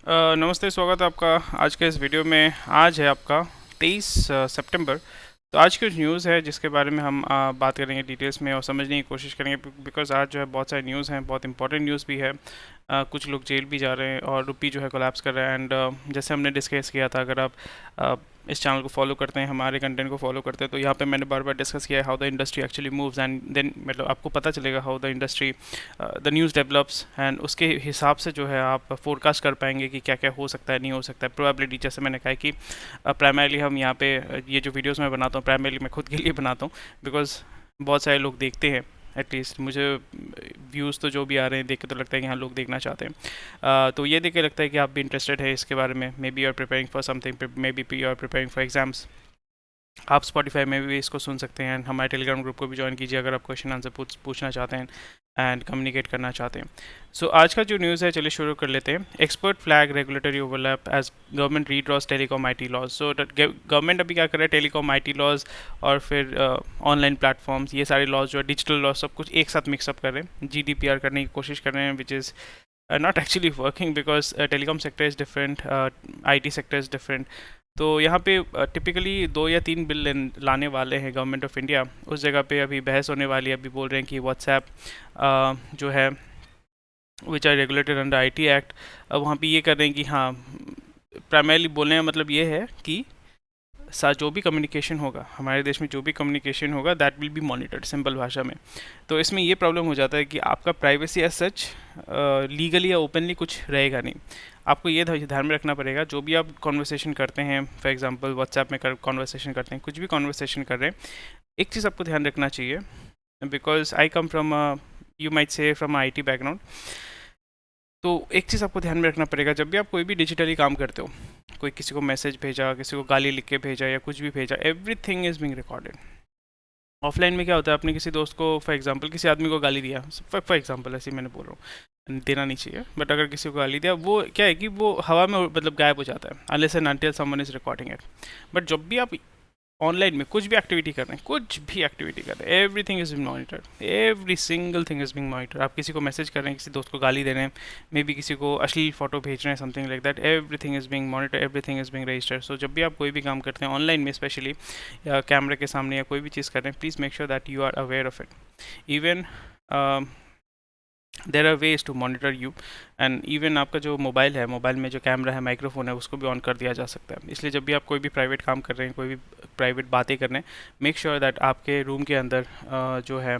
नमस्ते, स्वागत है आपका आज के इस वीडियो में। आज है आपका 23 सितंबर। तो आज की न्यूज़ है जिसके बारे में हम बात करेंगे डिटेल्स में और समझने की कोशिश करेंगे, बिकॉज आज जो है बहुत सारी न्यूज़ हैं, बहुत इंपॉर्टेंट न्यूज़ भी है। कुछ लोग जेल भी जा रहे हैं और रुपी जो है कोलैप्स कर रहा है। एंड जैसे हमने डिस्कस किया था, अगर आप इस चैनल को फॉलो करते हैं, हमारे कंटेंट को फॉलो करते हैं, तो यहाँ पे मैंने बार बार डिस्कस किया है how the industry actually moves, and then मतलब आपको पता चलेगा how the industry the news develops, and उसके हिसाब से जो है आप फोरकास्ट कर पाएंगे कि क्या क्या हो सकता है, नहीं हो सकता है। प्रोबेबिलिटी, जैसे मैंने कहा कि प्राइमरली हम यहाँ पे ये जो वीडियोस मैं बनाता हूँ, प्राइमरली मैं खुद के लिए बनाता हूँ, बिकॉज बहुत सारे लोग देखते हैं। एटलीस्ट मुझे व्यूज़ तो जो भी आ रहे हैं देख के तो लगता है कि हाँ, लोग देखना चाहते हैं। तो ये देख के लगता है कि आप भी इंटरेस्टेड है इसके बारे में। Maybe you are preparing for something, maybe you are preparing for exams. आप स्पॉटिफाई में भी इसको सुन सकते हैं। हमारे टेलीग्राम ग्रुप को भी ज्वाइन कीजिए अगर आप क्वेश्चन आंसर पूछना चाहते हैं एंड कम्युनिकेट करना चाहते हैं। सो आज का जो न्यूज़ है, चलिए शुरू कर लेते हैं। Expert flag regulatory overlap as government redraws telecom IT laws. So government अभी क्या कर रहा है, टेलीकॉम आईटी लॉज और फिर ऑनलाइन प्लेटफॉर्म्स, ये सारे लॉज जो है, डिजिटल लॉज, सब कुछ एक साथ मिक्सअप कर रहे हैं, जीडीपीआर करने की कोशिश कर रहे हैं, which is not actually working, because telecom sector is different, IT sector is different. तो यहाँ पे टिपिकली 2 या 3 बिल लाने वाले हैं गवर्नमेंट ऑफ इंडिया। उस जगह पे अभी बहस होने वाली है। अभी बोल रहे हैं कि व्हाट्सएप जो है, which are regulated under IT act, वहाँ पे ये कर रहे हैं कि हाँ, प्राइमरली बोलने का मतलब ये है कि जो भी कम्युनिकेशन होगा हमारे देश में, जो भी कम्युनिकेशन होगा, that will be monitored, simple भाषा में। तो इसमें ये प्रॉब्लम हो जाता है कि आपका प्राइवेसी एज सच लीगली या ओपनली कुछ रहेगा नहीं। आपको ये ध्यान में रखना पड़ेगा, जो भी आप कॉन्वर्सेशन करते हैं, फॉर एग्जांपल व्हाट्सएप में कॉन्वर्सेशन करते हैं, कुछ भी कॉन्वर्सेशन कर रहे हैं, एक चीज़ आपको ध्यान रखना चाहिए, because I come from, you might say from I T background. तो एक चीज़ आपको ध्यान में रखना पड़ेगा, जब भी आप कोई भी डिजिटली काम करते हो, कोई किसी को मैसेज भेजा, किसी को गाली लिख के भेजा या कुछ भी भेजा, everything is being recorded. Offline में क्या होता है, आपने किसी दोस्त को, फॉर एग्जांपल किसी आदमी को गाली दिया, फॉर एग्जांपल ऐसे ही मैंने बोल रहा हूँ, देना नहीं चाहिए, बट अगर किसी को गाली दिया, वो क्या है कि वो हवा में मतलब गायब हो जाता है, unless and until someone is recording it. But जब भी आप ऑनलाइन में कुछ भी एक्टिविटी कर रहे हैं, कुछ भी एक्टिविटी कर रहे हैं, everything is being monitored, every single thing is being monitored. आप किसी को मैसेज कर रहे हैं, किसी दोस्त को गाली दे रहे हैं, मे बी किसी को अश्लील फोटो भेज रहे हैं, something like that, everything is being monitored, everything is being registered. So जब भी आप कोई भी काम करते हैं ऑनलाइन में, स्पेशली या कैमरे के सामने या कोई भी चीज़ कर रहे हैं, please make sure that you are aware of it. Even there are ways to monitor you, and even आपका जो मोबाइल है, मोबाइल में जो कैमरा है, माइक्रोफोन है, उसको भी ऑन कर दिया जा सकता है। इसलिए जब भी आप कोई भी प्राइवेट काम कर रहे हैं, कोई भी प्राइवेट बातें कर रहे हैं, मेक श्योर दैट आपके रूम के अंदर जो है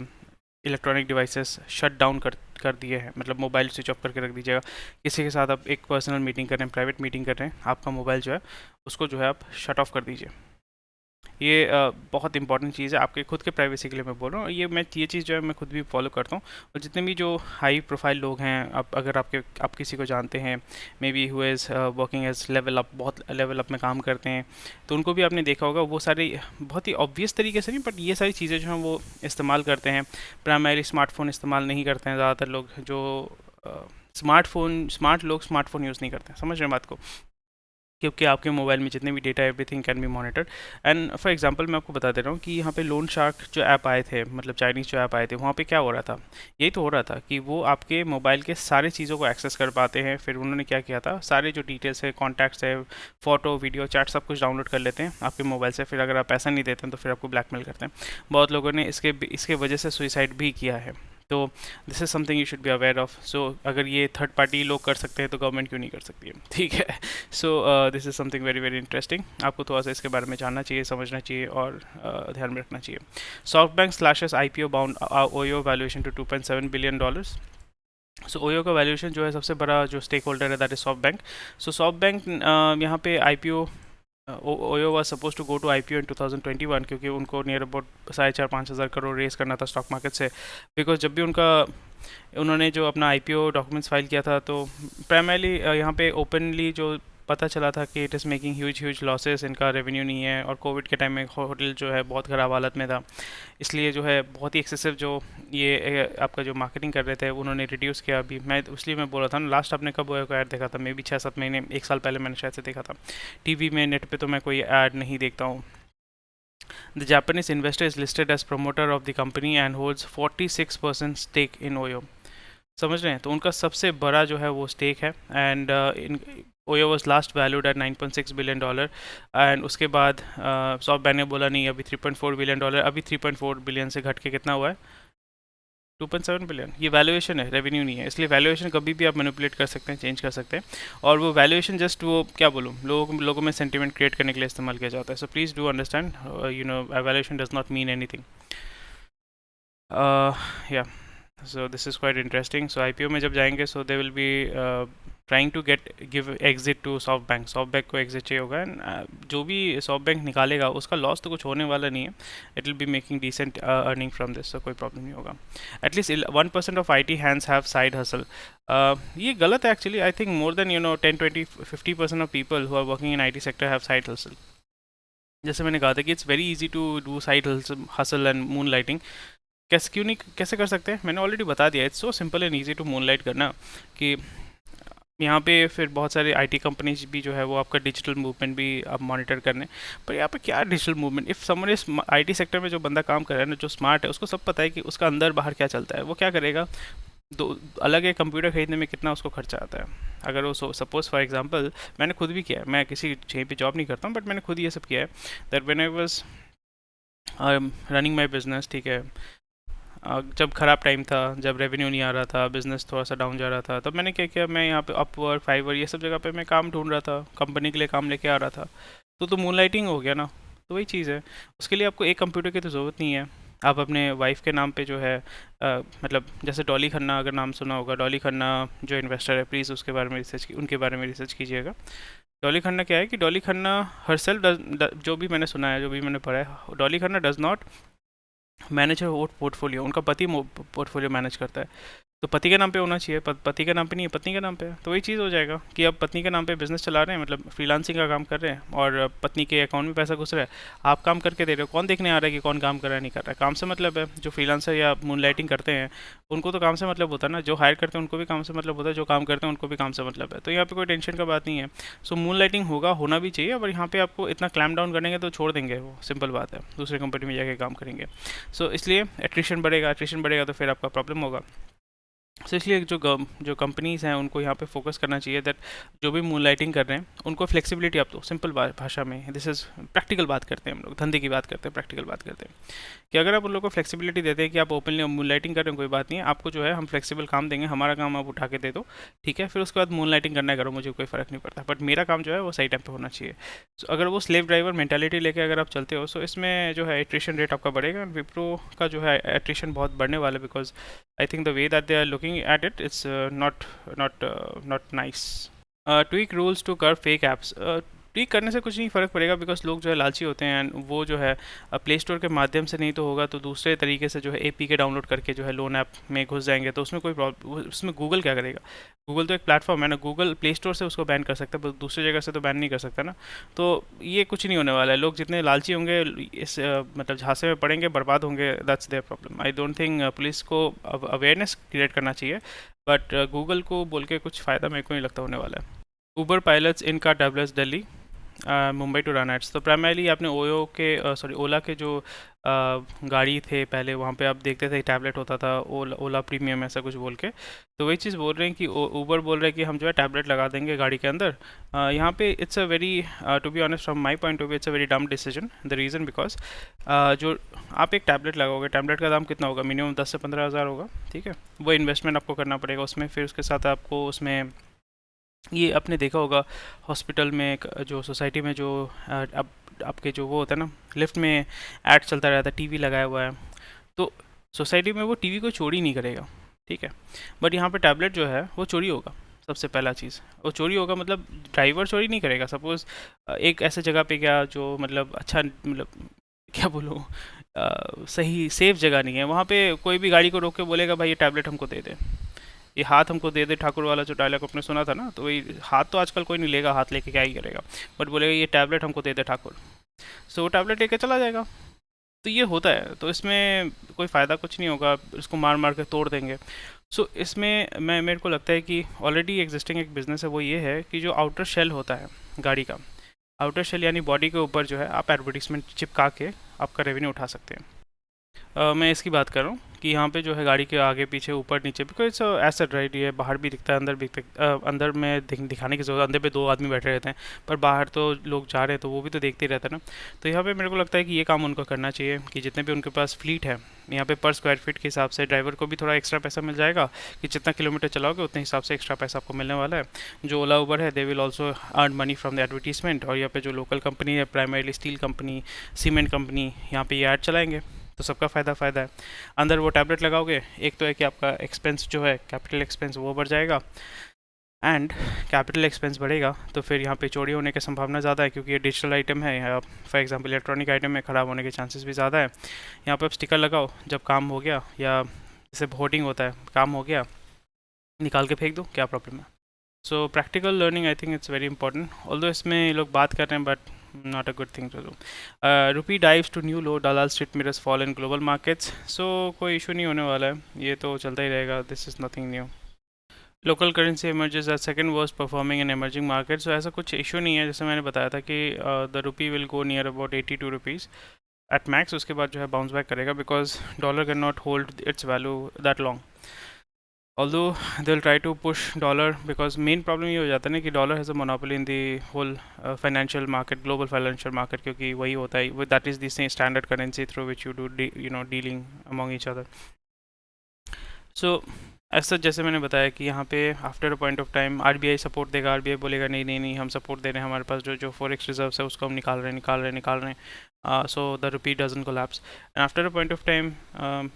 इलेक्ट्रॉनिक डिवाइसेस शट डाउन कर दिए हैं, मतलब मोबाइल स्विच ऑफ करके रख दीजिएगा। किसी के साथ आप एक पर्सनल मीटिंग कर रहे हैं, प्राइवेट मीटिंग कर रहे हैं, आपका मोबाइल जो है उसको जो है आप शट ऑफ कर दीजिए। ये बहुत इंपॉर्टेंट चीज़ है आपके खुद के प्राइवेसी के लिए मैं बोल रहा हूँ। ये चीज़ जो है मैं खुद भी फॉलो करता हूँ। और जितने भी जो हाई प्रोफाइल लोग हैं, अगर आप किसी को जानते हैं, maybe who is working as level up, बहुत लेवल अप में काम करते हैं, तो उनको भी आपने देखा होगा, वो सारे बहुत ही ऑब्वियस तरीके से नहीं, बट ये सारी चीज़ें जो हैं वो इस्तेमाल करते हैं। प्राइमरी स्मार्टफोन इस्तेमाल नहीं करते हैं ज़्यादातर लोग, जो स्मार्ट लोग स्मार्टफोन यूज़ नहीं करते हैं, समझ रहे हैं बात को, क्योंकि आपके मोबाइल में जितने भी data, everything can be monitored. And for example मैं आपको बता दे रहा हूँ कि यहाँ पे लोन शार्क जो ऐप आए थे, मतलब चाइनीज़ जो ऐप आए थे, वहाँ पे क्या हो रहा था, यही तो हो रहा था कि वो आपके मोबाइल के सारे चीज़ों को एक्सेस कर पाते हैं। फिर उन्होंने क्या किया था, सारे जो डिटेल्स है, कॉन्टैक्ट्स है, फोटो, वीडियो, चैट, सब कुछ डाउनलोड कर लेते हैं आपके मोबाइल से। फिर अगर आप पैसा नहीं देते हैं तो फिर आपको ब्लैकमेल करते हैं। बहुत लोगों ने इसके वजह से सुइसाइड भी किया है। तो this is something you should be aware of. So अगर ये थर्ड पार्टी लोग कर सकते हैं तो गवर्नमेंट क्यों नहीं कर सकती है, ठीक है। सो this is something very very interesting. आपको थोड़ा सा इसके बारे में जानना चाहिए, समझना चाहिए और ध्यान में रखना चाहिए। SoftBank slashes IPO bound OYO valuation to $2.7 billion। So OYO का वैल्यूएशन जो है, सबसे बड़ा जो स्टेक होल्डर है, that is SoftBank. So SoftBank यहाँ पे IPO, OYO was suppose to go to IPO in 2021, क्योंकि उनको नियर अबाउट 4,500 करोड़ रेस करना था स्टॉक मार्केट से। बिकॉज जब भी उन्होंने जो अपना IPO डॉक्यूमेंट्स फाइल किया था, तो प्राइमरली यहाँ पे ओपनली जो पता चला था कि it is making huge huge losses, इनका रेवेन्यू नहीं है, और कोविड के टाइम में होटल जो है बहुत ख़राब हालत में था। इसलिए जो है बहुत ही एक्सेसिव जो ये आपका जो मार्केटिंग कर रहे थे, उन्होंने रिड्यूस किया। अभी मैं इसलिए मैं बोल रहा था ना, लास्ट आपने कब ओयो का ऐड देखा था, मे बी 6-7 महीने, 1 साल पहले मैंने शायद से देखा था टीवी में। नेट पे तो मैं कोई ऐड नहीं देखता हूँ। The Japanese investor is listed as promoter of the company and holds 46% stake in OYO. समझ रहे हैं? तो उनका सबसे बड़ा जो है वो स्टेक है। And in OYO was last valued at 9.6 billion dollar. And उसके बाद सॉफ्ट बैंक ने बोला नहीं, अभी 3.4 बिलियन डॉलर, अभी 3.4 बिलियन से घट के कितना हुआ है? 2.7 बिलियन। ये वैल्यूएशन है, रेवेन्यू नहीं है। इसलिए वैल्यूएशन कभी भी आप मैनिपुलेट कर सकते हैं, चेंज कर सकते हैं। और वो वैल्यूएशन जस्ट वो क्या बोलूँ, लोगों में सेंटिमेंट क्रिएट करने के लिए इस्तेमाल किया जाता है। So please do understand, you know, valuation does not mean anything. या so this is quite interesting. So IPO में जब जाएंगे, so they will be trying to get give exit to SoftBank. SoftBank को exit चाहिए होगा। And जो भी soft bank निकालेगा उसका लॉस तो कुछ होने वाला नहीं है। It will be making decent earning from this, तो कोई प्रॉब्लम नहीं होगा। At least 1% of I T hands have side hustle. ये गलत है actually. I think more than 10, 20, 50% of people who are working in I T sector have side hustle. जैसे मैंने कहा था कि it's very easy to do side hustle and moonlighting. कैसे कर सकते हैं, मैंने ऑलरेडी बता दिया। It's so simple and easy to moonlight करना कि यहाँ पे फिर बहुत सारे आईटी कंपनीज भी जो है वो आपका डिजिटल मूवमेंट भी आप मॉनिटर करने। पर यहाँ पे क्या डिजिटल मूवमेंट, इफ़ समवन इस आईटी सेक्टर में जो बंदा काम कर रहा है ना, जो स्मार्ट है, उसको सब पता है कि उसका अंदर बाहर क्या चलता है। वो क्या करेगा, दो अलग एक कंप्यूटर खरीदने में कितना उसको खर्चा आता है। अगर वो सपोज फॉर एग्जांपल, मैंने खुद भी किया है, मैं किसी कहीं पे जॉब नहीं करता हूँ, बट मैंने खुद ये सब किया है। That when I was running my business, ठीक है, जब ख़राब टाइम था, जब रेवेन्यू नहीं आ रहा था, बिज़नेस थोड़ा सा डाउन जा रहा था, तब मैंने क्या किया, मैं यहाँ पे अपवर्क, फाइवर, ये सब जगह पे मैं काम ढूंढ रहा था, कंपनी के लिए काम लेके आ रहा था। तो मूनलाइटिंग हो गया ना। तो वही चीज़ है। उसके लिए आपको एक कंप्यूटर की तो ज़रूरत नहीं है। आप अपने वाइफ के नाम पे जो है मतलब जैसे डॉली खन्ना, अगर नाम सुना होगा, डॉली खन्ना जो इन्वेस्टर है, प्लीज़ उसके बारे में उनके बारे में रिसर्च कीजिएगा। डॉली खन्ना क्या है कि डॉली खन्ना हरसेल्फ जो भी मैंने सुना है, जो भी मैंने पढ़ा है, Dolly Khanna does not manage वो पोर्टफोलियो। उनका पति पोर्टफोलियो मैनेज करता है। तो पति के नाम पे होना चाहिए, पति के नाम पे नहीं है, पत्नी के नाम पे है। तो वही चीज़ हो जाएगा कि अब पत्नी के नाम पे बिजनेस चला रहे हैं, मतलब फ्रीलांसिंग का काम कर रहे हैं, और पत्नी के अकाउंट में पैसा घुस रहा है, आप काम करके दे रहे हो। कौन देखने आ रहा है कि कौन काम कर रहा है, नहीं कर रहा है? काम से मतलब है। जो फ्रीलांसर या मूनलाइटिंग करते हैं उनको तो काम से मतलब होता है ना। जो हायर करते हैं उनको भी काम से मतलब होता है, जो काम करते हैं उनको भी काम से मतलब है। तो यहाँ पे कोई टेंशन का बात नहीं है। सो मूनलाइटिंग होगा, होना भी चाहिए। और यहाँ पे आपको इतना क्लैम डाउन करेंगे तो छोड़ देंगे वो, सिंपल बात है, दूसरे कंपनी में जाके काम करेंगे। सो इसलिए एट्रिशन बढ़ेगा तो फिर आपका प्रॉब्लम होगा। सो इसलिए जो कंपनीज़ हैं उनको यहाँ पे फोकस करना चाहिए दैट जो भी मूनलाइटिंग कर रहे हैं उनको फ्लेक्सिबिलिटी आप दो। सिंपल भाषा में, दिस इज़ प्रैक्टिकल बात करते हैं हम लोग, धंधे की बात करते हैं, प्रैक्टिकल बात करते हैं कि अगर आप उन लोगों को फ्लेक्सिबिलिटी देते हैं कि आप ओपनली मूनलाइटिंग कर रहे हैं, कोई बात नहीं है, आपको जो है हम फ्लेक्सिबल काम देंगे, हमारा काम आप उठा के दे दो, ठीक है, फिर उसके बाद मूनलाइटिंग करना करो, मुझे कोई फ़र्क नहीं पड़ता, बट मेरा काम जो है वो सही टाइम पे होना चाहिए। So, अगर वो स्लेव ड्राइवर मेंटालिटी लेके अगर आप चलते हो, सो इसमें जो है एट्रिशन रेट आपका बढ़ेगा। विप्रो का जो है एट्रिशन बहुत बढ़ने वाला है, because I think the way that they are looking at it, it's not nice. Tweak rules to curb fake apps. Tweak करने से कुछ नहीं फ़र्क पड़ेगा, बिकॉज लोग जो है लालची होते हैं, एंड वो जो है प्ले स्टोर के माध्यम से नहीं तो होगा तो दूसरे तरीके से जो है APK डाउनलोड करके जो है लोन ऐप में घुस जाएंगे। तो उसमें कोई प्रॉब्लम, उसमें गूगल क्या करेगा? गूगल तो एक प्लेटफॉर्म है ना, गूगल प्ले स्टोर से उसको बैन कर सकता है, दूसरी जगह से तो बैन नहीं कर सकता ना। तो ये कुछ नहीं होने वाला है। लोग जितने लालची होंगे इस मतलब झांसे में पड़ेंगे, बर्बाद होंगे, that's their problem. I don't think police को अवेयरनेस क्रिएट करना चाहिए, बट गूगल को बोल के कुछ फ़ायदा मेरे को नहीं लगता होने वाला है। Uber pilots in car travellers Delhi Mumbai to रानाट्स। तो प्राइमरली आपने ओयो के ओला के जो गाड़ी थे पहले, वहाँ पे आप देखते थे टैबलेट होता था, ओला प्रीमियम ऐसा कुछ बोल के। तो वही चीज़ बोल रहे हैं कि ऊबर बोल रहे हैं कि हम जो है टैबलेट लगा देंगे गाड़ी के अंदर। यहाँ पे it's a very, to be honest from my point of view, it's a very dumb decision. The reason because जो आप एक टैबलेट लगाओगे, टैबलेट का दाम कितना होगा? मिनिमम 10 से 15 हज़ार होगा, ठीक है। वो इन्वेस्टमेंट आपको करना पड़ेगा उसमें, फिर उसके साथ आपको उसमें ये आपने देखा होगा हॉस्पिटल में जो सोसाइटी में जो अब आपके जो वो होता है ना, लिफ्ट में ऐड चलता रहता है, टीवी लगाया हुआ है, तो सोसाइटी में वो टीवी को चोरी नहीं करेगा, ठीक है। बट यहाँ पे टैबलेट जो है वो चोरी होगा। सबसे पहला चीज़ वो चोरी होगा, मतलब ड्राइवर चोरी नहीं करेगा। सपोज़ एक ऐसे जगह पे गया जो मतलब अच्छा, मतलब क्या बोलूँ, सही सेफ जगह नहीं है, वहाँ पे कोई भी गाड़ी को रोक के बोलेगा भाई ये टैबलेट हमको दे दे, ये हाथ हमको दे दे ठाकुर वाला जो डायलॉग आपने सुना था ना, तो वही हाथ तो आजकल कोई नहीं लेगा, हाथ लेके क्या ही करेगा, बट बोलेगा ये टैबलेट हमको दे दे ठाकुर। सो वो टैबलेट लेके चला जाएगा। तो ये होता है, तो इसमें कोई फ़ायदा कुछ नहीं होगा, इसको मार मार के तोड़ देंगे। सो इसमें मेरे को लगता है कि ऑलरेडी एग्जिस्टिंग एक बिज़नेस है, वो ये है कि जो आउटर शेल होता है गाड़ी का, आउटर शेल यानी बॉडी के ऊपर जो है आप एडवर्टीजमेंट चिपका के आपका रेवेन्यू उठा सकते हैं। मैं इसकी बात कर रहा हूँ कि यहाँ पे जो है गाड़ी के आगे पीछे ऊपर नीचे, बिकॉज इट्स एसेट राइट, ये बाहर भी दिखता है अंदर भी अंदर में दिखाने की जरूरत, अंदर पे दो आदमी बैठे रहते हैं पर बाहर तो लोग जा रहे हैं तो वो भी तो देखते ही रहते हैं ना। तो यहाँ पे मेरे को लगता है कि ये काम उनको करना चाहिए कि जितने भी उनके पास फ्लीट है यहाँ पे पर स्क्वायर फीट के हिसाब से ड्राइवर को भी थोड़ा एक्स्ट्रा पैसा मिल जाएगा कि जितना किलोमीटर चलाओगे उतने हिसाब से एक्स्ट्रा पैसा आपको मिलने वाला है। जो ओला उबर है they will also earn money from the advertisement, और यहाँ पे जो लोकल कंपनी है primarily steel company, cement company, यहाँ पे ये ऐड चलाएंगे तो सबका फ़ायदा है। अंदर वो टैबलेट लगाओगे, एक तो है कि आपका एक्सपेंस जो है कैपिटल एक्सपेंस वो बढ़ जाएगा, एंड कैपिटल एक्सपेंस बढ़ेगा तो फिर यहाँ पे चोरी होने की संभावना ज़्यादा है क्योंकि ये डिजिटल आइटम है, या फॉर एग्जांपल इलेक्ट्रॉनिक आइटम में ख़राब होने के चांसेस भी ज़्यादा है। यहाँ पे आप स्टिकर लगाओ, जब काम हो गया या जैसे होर्डिंग होता है काम हो गया निकाल के फेंक दो, क्या प्रॉब्लम है। सो practical learning I think it's very important, although इसमें ये लोग बात कर रहे हैं but not a good thing to do. Rupee dives to new low, Dalal Street mirrors fall in global markets. So कोई इशू नहीं होने वाला है, ये तो चलता ही रहेगा, this is nothing new. Local currency emerges as second worst performing in emerging markets, so ऐसा कुछ इशू नहीं है। जैसे मैंने बताया था कि the rupee will go near about 82 rupees at max, उसके बाद जो है बाउंस बैक करेगा because dollar can not hold it's value that long, although they'll try to push dollar because main problem ये हो जाता है ना कि dollar has a monopoly in the whole financial market, global financial market, क्योंकि वही होता है, that is the same standard currency through which you do dealing among each other. So ऐसा जैसे मैंने बताया कि यहाँ पे after a point of time RBI support देगा, आरबीआई बोलेगा नहीं नहीं नहीं हम सपोर्ट दे रहे हैं, हमारे पास जो फॉरेक्स रिजर्व्स है उसको हम निकाल रहे हैं, so the rupee doesn't collapse, and after a point of time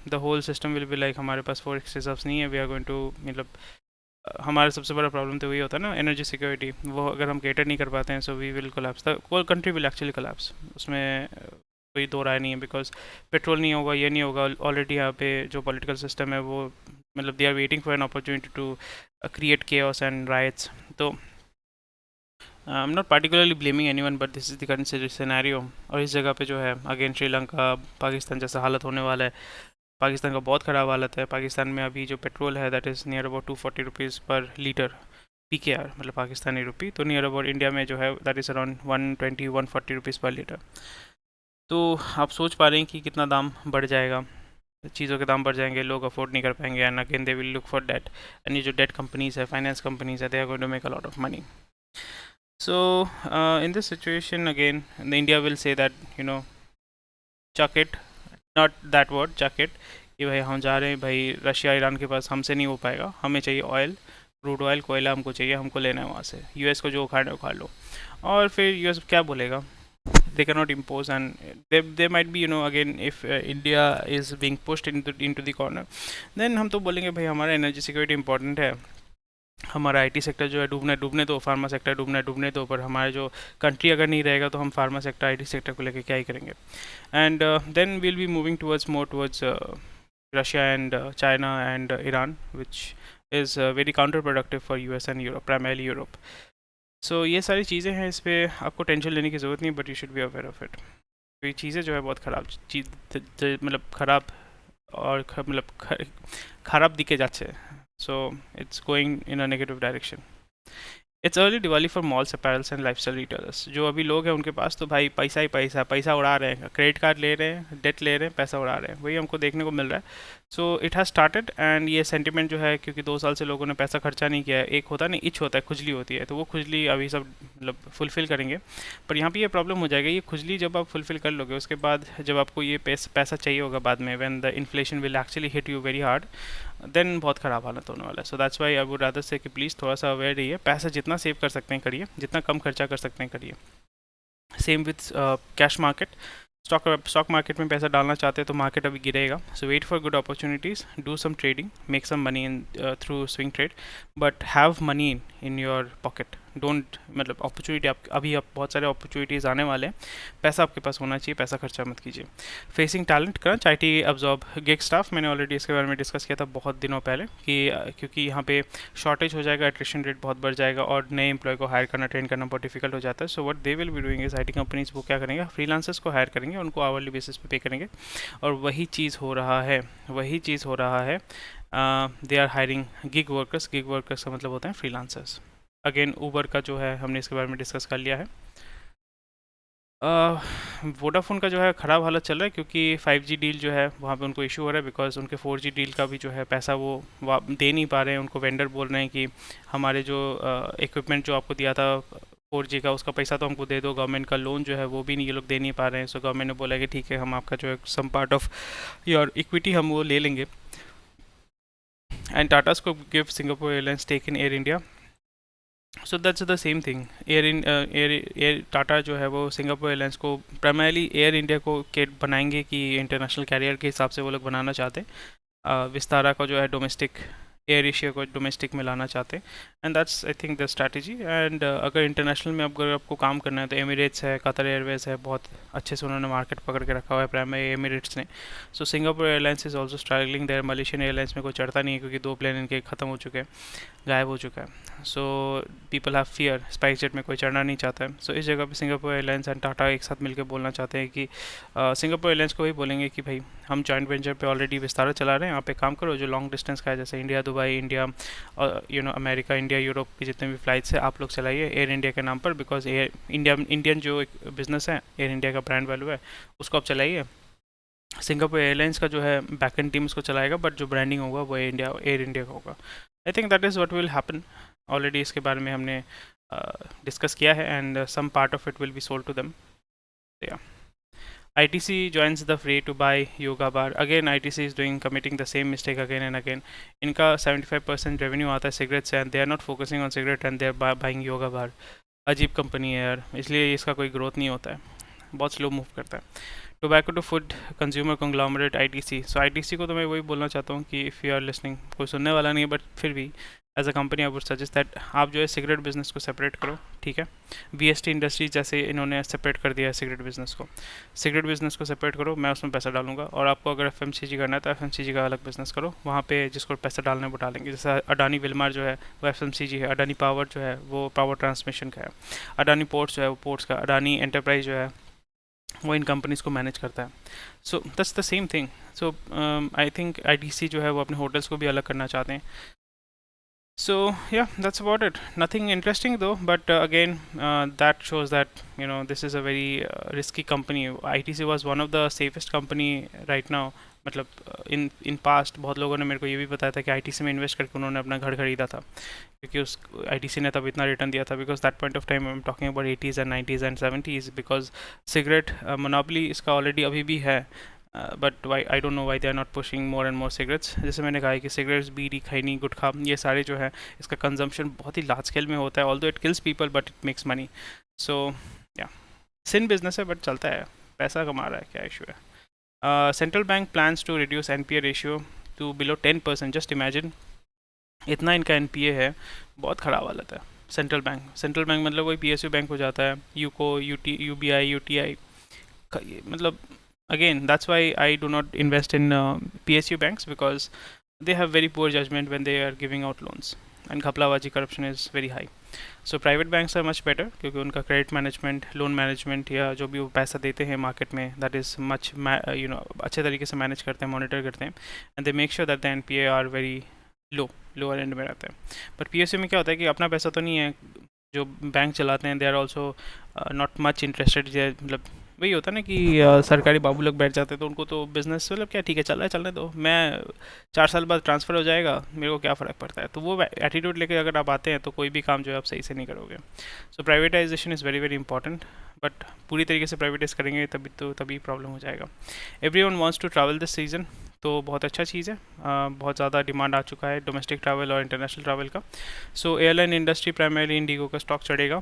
the whole system will be like हमारे पास फॉरेक्स रिजर्व्स नहीं है, वी आर गोइंग टू, मतलब हमारा सबसे बड़ा प्रॉब्लम तो वही होता है ना एनर्जी सिक्योरिटी, वो अगर हम कैटर नहीं कर पाते हैं so we will collapse, the whole country will actually collapse, उसमें कोई दो राय नहीं है बिकॉज पेट्रोल नहीं होगा, ये नहीं होगा, ऑलरेडी यहाँ पे जो पॉलिटिकल सिस्टम है वो मतलब they are waiting for an opportunity to create chaos and riots. तो I am not particularly blaming anyone but this is the current scenario, और इस जगह पे जो है अगेन श्रीलंका पाकिस्तान जैसा हालत होने वाला है। पाकिस्तान का बहुत ख़राब हालत है, पाकिस्तान में अभी जो पेट्रोल है that is near about 240 rupees पर लीटर, PKR मतलब पाकिस्तानी रुपी, तो नियर अबाउट इंडिया में जो है दैट इज़ अराउंड 120-140 रुपीज़ पर लीटर। तो आप सोच पा रहे हैं कि कितना दाम बढ़ जाएगा, चीज़ों के दाम बढ़ जाएंगे, लोग अफोर्ड नहीं कर पाएंगे, and again they will look for debt, and ये जो डेट कंपनीज है, फाइनेंस कंपनीज है, they are going to make a lot of money. So in this situation again the India will say that chuck it, not that word chuck it, कि भाई हम जा रहे हैं, भाई रशिया ईरान के पास हमसे नहीं हो पाएगा, हमें चाहिए ऑयल, क्रूड ऑयल, कोयला हमको चाहिए, हमको लेना है वहाँ से, यूएस को जो उखाड़ना है उखाड़ लो। और फिर यूएस क्या बोलेगा, they cannot impose, and they might be again if India is being pushed into the corner, then हम तो बोलेंगे भाई हमारा एनर्जी सिक्योरिटी इंपॉर्टेंट है, हमारा आईटी सेक्टर जो है डूबने दो, फार्मा सेक्टर डूबने दो, पर हमारा जो कंट्री अगर नहीं रहेगा तो हम फार्मा सेक्टर आईटी सेक्टर को लेकर क्या ही करेंगे, and then we'll be moving towards more towards Russia and China and Iran which is very counter productive for US and Europe, primarily Europe. So ये सारी चीज़ें हैं, इस पर आपको टेंशन लेने की ज़रूरत नहीं, but you should be aware of it. ये चीज़ें जो है बहुत ख़राब चीज़, मतलब ख़राब और मतलब ख़राब दिखे जाते हैं, so it's going in a negative direction. It's early Diwali for malls, apparels and lifestyle retailers. जो अभी लोग हैं उनके पास तो भाई पैसा ही पैसा उड़ा रहे हैं, क्रेडिट कार्ड ले रहे हैं, डेट ले रहे हैं, पैसा उड़ा रहे हैं, वही हमको देखने को मिल रहा है। So it has started, and ये सेंटिमेंट जो है क्योंकि 2 साल से लोगों ने पैसा खर्चा नहीं किया है, एक होता है ना इच होता है, खुजली होती है, तो वो खुजली अभी सब मतलब फुलफ़िल करेंगे। पर यहाँ पे ये प्रॉब्लम हो जाएगा, ये खुजली जब आप फुलफ़िल कर लोगे उसके बाद जब आपको ये पैसा चाहिए होगा बाद में, when the inflation will actually hit you very hard, then बहुत ख़राब हालत होने वाला है। So that's why I would rather say कि प्लीज़ थोड़ा सा अवेयर रहिए, पैसा जितना सेव कर सकते हैं करिए, जितना कम खर्चा कर सकते हैं करिए। Same with cash market, stock market में पैसा डालना चाहते हैं तो मार्केट अभी गिरेगा, so wait for good opportunities, do some trading, make some money in through swing trade, but have money in your pocket, don't, मतलब अपॉर्चुनिटी आप अभी आप बहुत सारे अपॉर्चुनिटीज़ आने वाले हैं, पैसा आपके पास होना चाहिए, पैसा खर्चा मत कीजिए। Facing talent crunch, IT absorb gig staff, मैंने ऑलरेडी इसके बारे में डिस्कस किया था बहुत दिनों पहले कि क्योंकि यहाँ पे शॉर्टेज हो जाएगा, एट्रिशन रेट बहुत बढ़ जाएगा और नए एम्प्लॉय को हायर करना, ट्रेन करना बहुत डिफिकल्ट हो जाता है। So what they will be doing is, IT companies वो क्या करेंगे, फ्रीलांसर्स को हायर करेंगे, उनको आवरली बेसिस पे करेंगे, और वही चीज़ हो रहा है, they are hiring gig workers का मतलब होता है फ्रीलांसर्स। अगेन ऊबर का जो है हमने इसके बारे में डिस्कस कर लिया है। वोडाफोन का जो है ख़राब हालत चल रहा है, क्योंकि 5G डील जो है वहाँ पे उनको इशू हो रहा है, बिकॉज उनके 4G डील का भी जो है पैसा वो दे नहीं पा रहे हैं। उनको वेंडर बोल रहे हैं कि हमारे जो इक्विपमेंट जो आपको दिया था 4G का, उसका पैसा तो हमको दे दो। गवर्नमेंट का लोन जो है वो भी नहीं, ये लोग दे नहीं पा रहे हैं। सो गवर्नमेंट ने बोला कि ठीक है, हम आपका जो है some part of your equity हम वो ले लेंगे। एंड टाटास को give Singapore Airlines take in Air India. So that's the same thing. Air Tata जो है वो सिंगापुर एयरलाइंस को प्राइमरली एयर इंडिया को के बनाएंगे कि इंटरनेशनल कैरियर के हिसाब से वो लोग बनाना चाहते हैं। विस्तारा को जो है डोमेस्टिक, एयर एशिया को डोमेस्टिक में लाना चाहते हैं। And that's I think the strategy. And अगर इंटरनेशनल में अगर आपको काम करना है तो एमिरेट्स है, कतर एयरवेज है, बहुत अच्छे से उन्होंने मार्केट पकड़ के रखा हुआ है प्राइमरी एमिरेट्स ने। So Singapore Airlines is also struggling there. Malaysian Airlines में कोई चढ़ता नहीं है, क्योंकि 2 प्लेन इनके ख़त्म हो चुके हैं, गायब हो चुका है। So people have fear, spice jet में कोई चढ़ना नहीं चाहता है। सो इस जगह पे सिंगापुर एयरलाइंस एंड टाटा एक साथ मिलकर बोलना चाहते हैं कि सिंगापुर एयरलाइंस को वही बोलेंगे कि भाई हम जॉइंट वेंचर पे ऑलरेडी विस्तारा चला रहे हैं, आप एक काम करो, जो लॉन्ग डिस्टेंस का है जैसे India Dubai, India America, India Europe की जितने भी फ़्लाइट्स हैं आप लोग चलाइए एयर इंडिया के नाम पर। बिकॉज एयर इंडिया, इंडियन जो एक बिज़नेस है, एयर इंडिया का ब्रांड वैल्यू है, उसको आप चलाइए। सिंगापुर एयरलाइंस का जो है बैकएंड टीम उसको चलाएगा, बट जो ब्रांडिंग होगा वो एयर इंडिया का होगा। I think that is what will happen. Already इसके बारे में हमने डिस्कस किया है, and some part of it will be sold to them. या ITC joins the fray to buy Yoga Bar. Again, ITC is committing the same mistake again and again. इनका 75% revenue आता है सिगरेट से, and they are not focusing on cigarette and they are buying Yoga bar. अजीब company है यार, इसलिए इसका कोई ग्रोथ नहीं होता है, बहुत स्लो मूव करता है। Tobacco to food consumer conglomerate ITC। सो ITC को तो मैं वही बोलना चाहता हूँ कि इफ़ यू आर लिसनिंग, कोई सुनने वाला नहीं है, बट फिर भी as a company I would suggest that आप जो है सिगरेट बिजनेस को सेपरेट करो, ठीक है। VST इंडस्ट्री जैसे इन्होंने सेपरेट कर दिया है सिगरेट बिजनेस को, सिगरेट बिजनेस को सेपरेट करो, मैं उसमें पैसा डालूंगा। और आपको अगर FMCG करना है तो FMCG का अलग बिजनेस करो, वहाँ पे जिसको पैसा डालना है वो डालेंगे। जैसे अडानी विलमार जो है वो FMCG है, अडानी पावर जो है वो पावर ट्रांसमिशन का है, अडानी पोर्ट्स जो है वो पोर्ट्स का, अडानी एंटरप्राइज जो है वो इन कंपनीज़ को मैनेज करता है। So that's the same thing. So I think ITC जो है वो अपने होटल्स को भी अलग करना चाहते हैं। So yeah, that's about it. Nothing interesting though, but again, that shows that this is a very risky company. ITC was one of the safest company right now. मतलब इन पास्ट बहुत लोगों ने मेरे को ये भी बताया था कि ITC में इन्वेस्ट करके उन्होंने अपना घर खरीदा था, क्योंकि उस ITC ने तब इतना रिटर्न दिया था। Because that point of time I am talking about 80s and 90s and 70s। Because cigarette monopoly इसका ऑलरेडी अभी भी है, but why I don't know why they are not pushing more and more cigarettes. जैसे मैंने कहा है कि cigarettes, बीड़ी, खैनी, गुटखा, ये सारे जो है इसका कंजम्पशन बहुत ही लार्ज स्केल में होता है। Although it kills people but it makes money. So या सिन बिजनेस है, बट चलता है, पैसा कमा रहा है, क्या इशू है। Central bank plans to reduce NPA ratio to below 10%। Just imagine, इतना इनका NPA है, बहुत ख़राब हालत है। सेंट्रल बैंक मतलब वही PSU बैंक हो जाता है, यूको, UBI, UTI, मतलब again that's why I do not invest in PSU banks, because they have very poor judgment when they are giving out loans, and घपलाबाजी, corruption is very high. So private banks are much better, क्योंकि उनका credit management, loan management या जो भी वो पैसा देते हैं market में, that is much अच्छे तरीके से मैनेज करते हैं, मॉनिटर करते हैं, and they make sure that the NPA are very lower and में रहता है। पर PSU में क्या होता है कि अपना पैसा तो नहीं है, जो बैंक चलाते हैं they are also not much interested. मतलब वही होता है ना कि सरकारी बाबू लोग बैठ जाते हैं, तो उनको तो बिज़नेस मतलब क्या, ठीक है चल रहा है, चलने दो, मैं 4 साल बाद ट्रांसफ़र हो जाएगा, मेरे को क्या फ़र्क पड़ता है। तो वो एटीट्यूड लेके अगर आप आते हैं तो कोई भी काम जो है आप सही से नहीं करोगे। So privatisation is very very important, but पूरी तरीके से प्राइवेटाइज करेंगे तभी प्रॉब्लम हो जाएगा। Everyone wants to travel this season, तो बहुत अच्छा चीज़ है। बहुत ज़्यादा डिमांड आ चुका है डोमेस्टिक ट्रैवल और इंटरनेशनल ट्रैवल का। सो एयरलाइन इंडस्ट्री प्राइमरली इंडिगो का स्टॉक चढ़ेगा,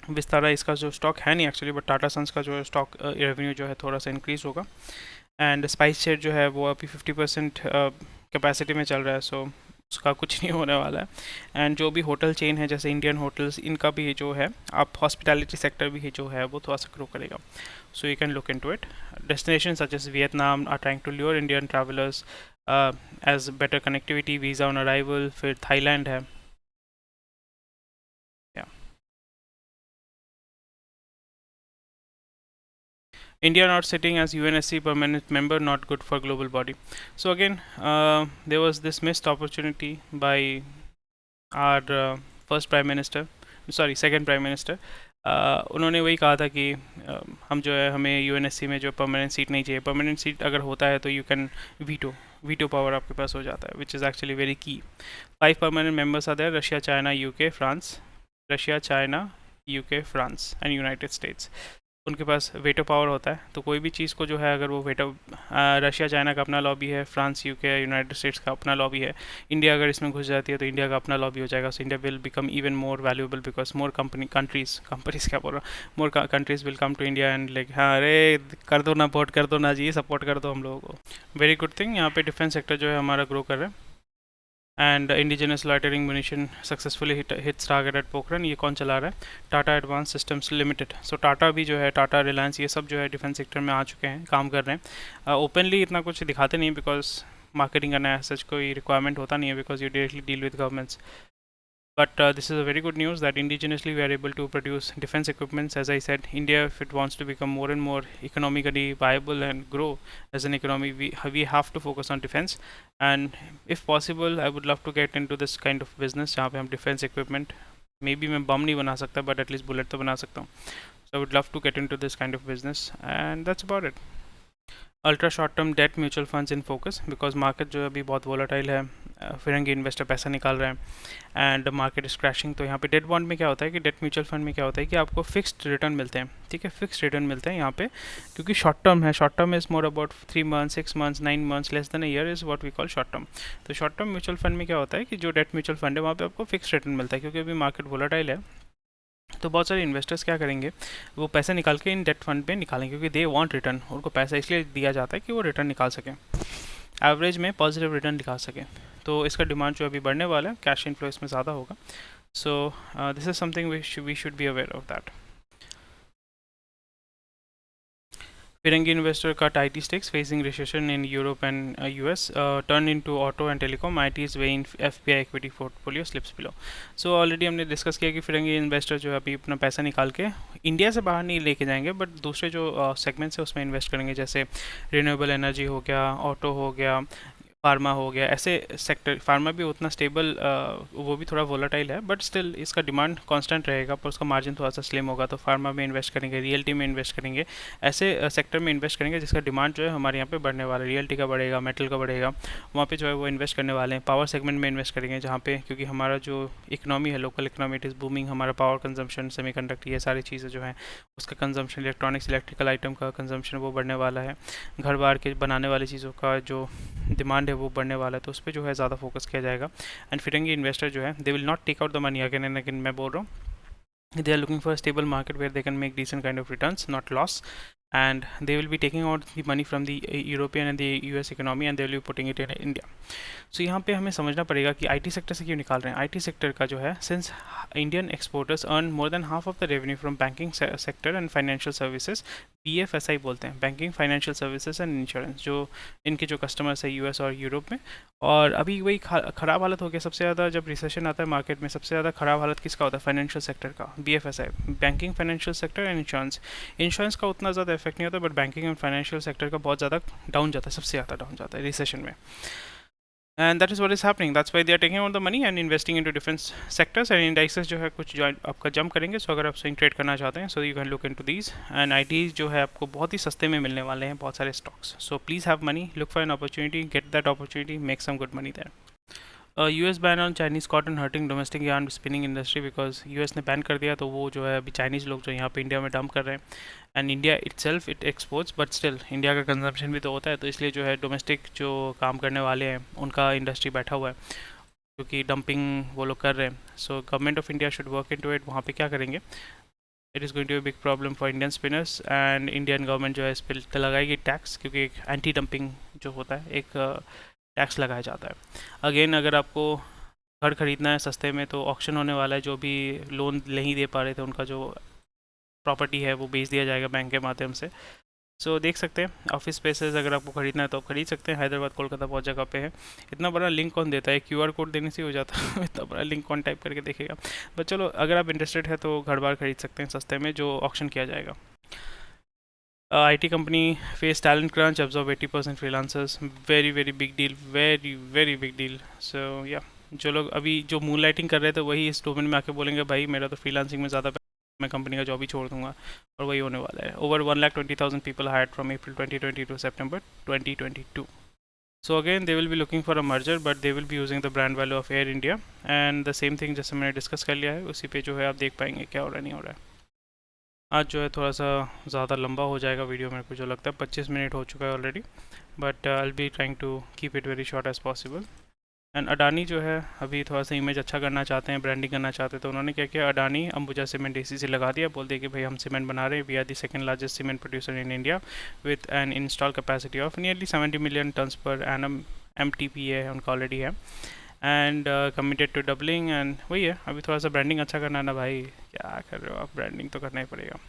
विस्तारा इसका जो स्टॉक है नहीं एक्चुअली, बट टाटा सन्स का जो स्टॉक रेवेन्यू जो है थोड़ा सा इंक्रीज़ होगा। एंड स्पाइस जेट जो है वो अभी 50% कैपेसिटी में चल रहा है, सो उसका कुछ नहीं होने वाला है। एंड जो भी होटल चेन है जैसे इंडियन होटल्स, इनका भी जो है, आप हॉस्पिटैलिटी सेक्टर भी जो है वो थोड़ा सा ग्रो करेगा। So you can look into it. Destination such as Vietnam are trying to lure Indian travellers as better connectivity, visa on arrival. फिर थाईलैंड है। India not sitting as UNSC permanent member, not good for global body. So again, there was this missed opportunity by our second Prime Minister, उन्होंने वही कहा था कि हम जो है हमें यूएनएससी में जो परमानेंट सीट नहीं चाहिए। परमानेंट सीट अगर होता है तो you can veto veto power आपके पास हो जाता है, which is actually very key. 5 permanent members are there, Russia, China, UK, France. Russia, China, UK, France and United States. उनके पास वेटो पावर होता है, तो कोई भी चीज़ को जो है अगर वो वेटो, रशिया चाइना का अपना लॉबी है, फ्रांस यूके यूनाइटेड स्टेट्स का अपना लॉबी है, इंडिया अगर इसमें घुस जाती है तो इंडिया का अपना लॉबी हो जाएगा। So India will become even more valuable because more countries क्या बोल रहा हूँ, more countries will come to India and like हाँ अरे कर दो ना, वोट कर दो ना जी, सपोर्ट कर दो हम लोगों को। वेरी गुड थिंग, यहाँ पे डिफेंस सेक्टर जो है हमारा ग्रो कर रहा है। And indigenous loitering munition successfully hits target at Pokhran. ये कौन चला रहा है? Tata advance systems limited. So Tata भी जो है, टाटा, रिलायंस, ये सब जो है डिफेंस सेक्टर में आ चुके हैं, काम कर रहे हैं। ओपनली इतना कुछ दिखाते नहीं बिकॉज मार्केटिंग करना सच कोई रिक्वायरमेंट होता नहीं है because you directly deal with governments. But this is a very good news that indigenously we are able to produce defense equipments. As I said, India, if it wants to become more and more economically viable and grow as an economy, we have to focus on defense. And if possible, I would love to get into this kind of business जहाँ पे हम defense equipment, maybe मैं बम नहीं बना सकता but at least bullet तो बना सकता हूँ. So I would love to get into this kind of business, and that's about it. Ultra short term debt mutual funds in focus because market जो है अभी बहुत वोलाटाइल है, फिरंगी इन्वेस्टर पैसा निकाल रहे हैं एंड मार्केट इज क्रैशिंग। तो यहाँ पे डेट बॉन्ड में क्या होता है कि डेट म्यूचुअल फंड में क्या होता है कि आपको फिक्स्ड रिटर्न मिलते हैं, ठीक है, फिक्स्ड रिटर्न मिलते हैं यहाँ पे, क्योंकि शॉर्ट टर्म है। Short term is more about 3 months, 6 months, 9 months, less than a year is what we call short term. तो शॉर्ट टर्म म्यूचुअल फंड में क्या होता है कि जो डेट म्यूचुअल फंड है वहाँ पे आपको फिक्स्ड रिटर्न मिलता है, क्योंकि अभी मार्केट वोलाटाइल है। तो बहुत सारे इन्वेस्टर्स क्या करेंगे, वो पैसे निकाल के इन डेट फंड पे निकालेंगे, क्योंकि दे वांट रिटर्न। उनको पैसा इसलिए दिया जाता है कि वो रिटर्न निकाल सकें, एवरेज में पॉजिटिव रिटर्न निकाल सकें। तो इसका डिमांड जो अभी बढ़ने वाला है, कैश इनफ्लो इसमें ज़्यादा होगा। So this is something we should be aware of that. Firangi investor cut IT stakes facing recession in Europe and US. Turn into auto and telecom. IT is weighing FPI equity portfolio slips below. So already हमने discuss किया कि फिरंगी investor जो है अभी अपना पैसा निकाल के इंडिया से बाहर नहीं लेके जाएंगे, बट दूसरे जो सेगमेंट्स है उसमें इन्वेस्ट करेंगे, जैसे रिन्यूएबल एनर्जी हो गया, ऑटो हो गया, फार्मा हो गया। ऐसे सेक्टर, फार्मा भी उतना स्टेबल, वो भी थोड़ा वोलाटाइल है बट स्टिल इसका डिमांड कांस्टेंट रहेगा, पर उसका मार्जिन थोड़ा सा स्लिम होगा। तो फार्मा में इन्वेस्ट करेंगे, रियल्टी में इन्वेस्ट करेंगे, ऐसे सेक्टर में इन्वेस्ट करेंगे जिसका डिमांड जो है हमारे यहाँ पे बढ़ने वाला है। रियल्टी का बढ़ेगा, मेटल का बढ़ेगा, वहाँ पे जो है वो इन्वेस्ट करने वाले हैं। पावर सेगमेंट में इन्वेस्ट करेंगे जहाँ पे, क्योंकि हमारा जो इकोनॉमी है, local economy, it is booming. हमारा पावर कंजम्पशन, सेमीकंडक्टर, ये सारी चीज़ें जो हैं उसका कंजम्पशन, इलेक्ट्रॉनिक्स, इलेक्ट्रिकल आइटम का कंजम्पशन वो बढ़ने वाला है। घर बार के बनाने वाली चीज़ों का जो डिमांड है वो बढ़ने वाला है, तो उस पर जो है ज़्यादा फोकस किया जाएगा। एंड फिरंगी इन्वेस्टर जो है they will not take out the money again and again. मैं बोल रहा हूँ, they are looking for a stable market where they can make decent kind of returns, not loss, and they will be taking out the money from the European and the US economy and they will be putting it in India. So यहाँ पे हमें समझना पड़ेगा कि IT sector से क्यों निकाल रहे हैं। IT सेक्टर का जो है, since Indian exporters earn more than half of the revenue from banking sector and financial services, BFSI बोलते हैं, banking, financial services and insurance, जो इनके जो कस्टमर्स है US और यूरोप में। और अभी वही ख़राब हालत हो गया सबसे ज़्यादा, जब रिसेशन आता है मार्केट में सबसे ज़्यादा ख़राब हालत किसका होता है? फाइनेंशियल सेक्टर का, BFSI, banking, financial sector and insurance. Insurance का उतना ज़्यादा इफेक्ट नहीं होता, but banking and financial sector का बहुत ज़्यादा डाउन जाता है, सबसे ज़्यादा डाउन जाता है रिसेशन में। And that is what is happening, that's why they are taking out the money and investing into defence sectors and indices जो है कुछ जो आपका जंप करेंगे। सो अगर आप स्विंग ट्रेड करना चाहते हैं, सो you can look into these. And IT जो है आपको बहुत ही सस्ते में मिलने वाले हैं बहुत सारे stocks. So please have money, look for an opportunity, get that opportunity, make some good money there. US ban on Chinese cotton hurting domestic yarn spinning industry, because US ने बैन कर दिया तो वो जो है अभी चाइनीज़ लोग जो यहाँ पे इंडिया में डंप कर रहे हैं। And India itself it exports, but still India का कंजम्पशन भी तो होता है, तो इसलिए जो है डोमेस्टिक जो काम करने वाले हैं उनका इंडस्ट्री बैठा हुआ है, क्योंकि डंपिंग वो लोग कर रहे हैं। So government of India should work into it. वहाँ पे क्या करेंगे? It is going to be big problem for Indian spinners, and Indian government जो है इस पर लगाएगी टैक्स, क्योंकि एक एंटी डंपिंग जो होता है एक टैक्स लगाया जाता है। अगेन अगर आपको घर खरीदना है सस्ते में, तो ऑक्शन होने वाला है, जो भी लोन नहीं दे पा रहे थे उनका जो प्रॉपर्टी है वो बेच दिया जाएगा बैंक के माध्यम से। सो देख सकते हैं, ऑफिस स्पेसेस अगर आपको खरीदना है तो आप खरीद सकते हैं। हैदराबाद, कोलकाता बहुत जगह पे है। इतना बड़ा लिंक कौन देता है? QR कोड देने से हो जाता है इतना बड़ा लिंक कौन टाइप करके देखेगा? बट चलो, अगर आप इंटरेस्टेड है तो घर बार खरीद सकते हैं सस्ते में, जो ऑक्शन किया जाएगा। IT company face talent crunch, absorb 80% freelancers, very very big deal, very very big deal. So yeah, जो लोग अभी जो मून लाइटिंग कर रहे थे वही इस डोमेन में आके बोलेंगे भाई मेरा तो फ्रीलांसिंग में ज़्यादा मैं कंपनी का जॉब ही छोड़ दूंगा, और वही होने वाला है। Over 1,20,000 people hired from April 2020 to September 2022. So again they will be looking for a merger, but they will be using the brand value of Air India, and the same thing जैसे मैंने discuss कर लिया है उसी पे जो है आप देख पाएंगे क्या हो रहा है नहीं हो रहा है। आज जो है थोड़ा सा ज़्यादा लंबा हो जाएगा वीडियो, मेरे को जो लगता है 25 मिनट हो चुका है already, but I will be trying to keep it very short as possible. And Adani जो है अभी थोड़ा सा इमेज अच्छा करना चाहते हैं, ब्रांडिंग करना चाहते हैं, तो उन्होंने क्या किया, अडानी अंबुजा सीमेंट एसी से लगा दिया, बोल दिया कि भाई हम सीमेंट बना रहे हैं, we are the second largest cement producer in India with an install capacity of nearly 70 million tons per annum, MTPA है उनका ऑलरेडी है, and committed to doubling, and वही है अभी थोड़ा सा ब्रांडिंग अच्छा करना है ना भाई, क्या कर रहे हो आप, ब्रांडिंग तो करना ही पड़ेगा।